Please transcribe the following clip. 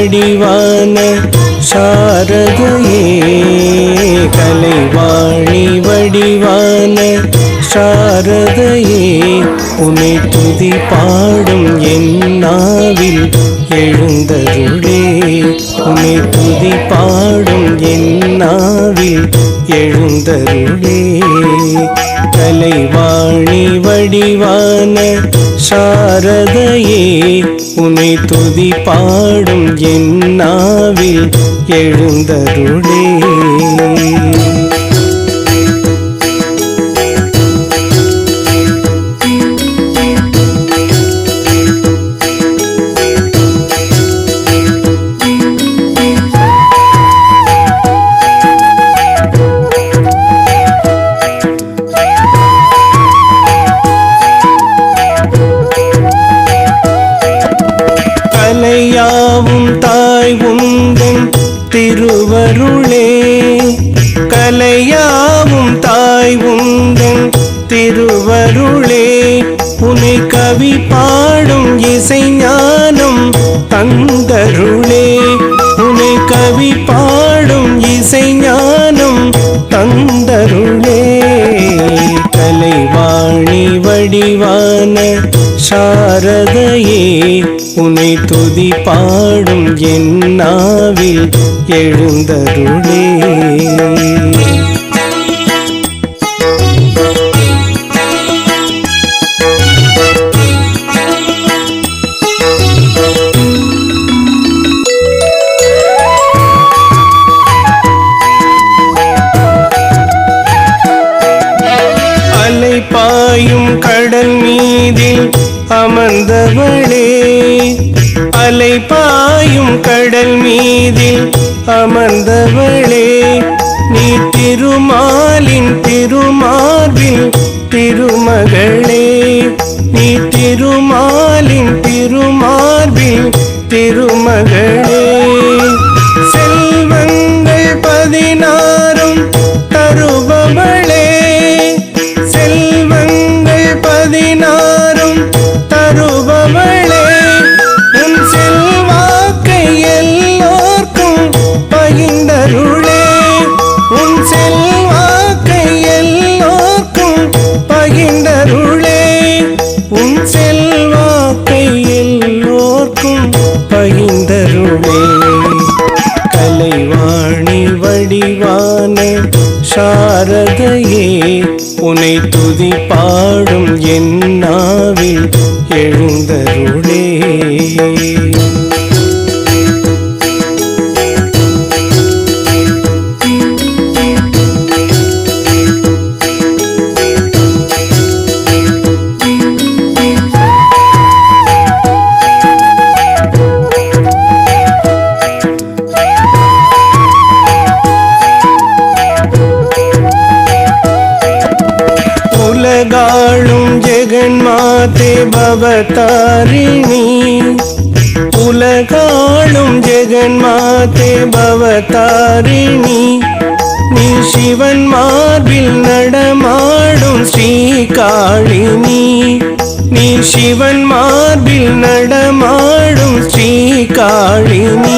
வடிவான சாரதையே, கலைவாணி வடிவான சாரதையே, உன்னை துதி பாடும் என் நாவில் எழுந்தருளே, உன்னை துதி பாடும் என் நாவில் எழுந்தருளே. கலைவாணி வடிவான சாரதையே, உன்னை துதி பாடும் என் நாவில் எழுந்தருளே. கலையாவும் தாய் உந்தன் திருவருளே, கலையாவும் தாய் உந்தன் திருவருளே, உன்னை கவி பாடும் இசை ஞானம் தந்தருளே, உன்னை கவி பாடும் இசை ஞானம் தந்தருளே. கலைவாணி வடிவான சாரதையே, உன்னை துதி பாடும் என் நாவில் எழுந்தருளே. அலைபாயும் கடல் மீதில் அமர்ந்தவளே, அலைபாயும் கடல் மீதில் அமர்ந்தவளே, நீ திருமாலின் திருமார்பில் திருமகளே, நீ திருமாலின் திருமார்பில் திருமகளே. செல்வங்கள் 16 தருபவளே, செல்வங்கள் 16 தருபவளே, உன் செல்வாக்கை எல்லோர்க்கும் பகிர்ந்தருளே, உன் செல்வாக்கை எல்லோர்க்கும் பகிர்ந்தருளே, உன் செல்வாக்கை எல்லோர்க்கும் பகிர்ந்தருளே. கலைவாணி வடிவான சாரதையே, உன்னை துதி பாடும் என் நாவில் எழுந்தருளே. உலகாளும் ஜெகன்மாதே பவதாரிணி, உலகாளும் ஜெகன்மாதே பவதாரிணி, நீ சிவன் மார்பில் நடமாடும் ஸ்ரீகாளினி, நீ சிவன் மார்பில் நடமாடும் ஸ்ரீகாளினி.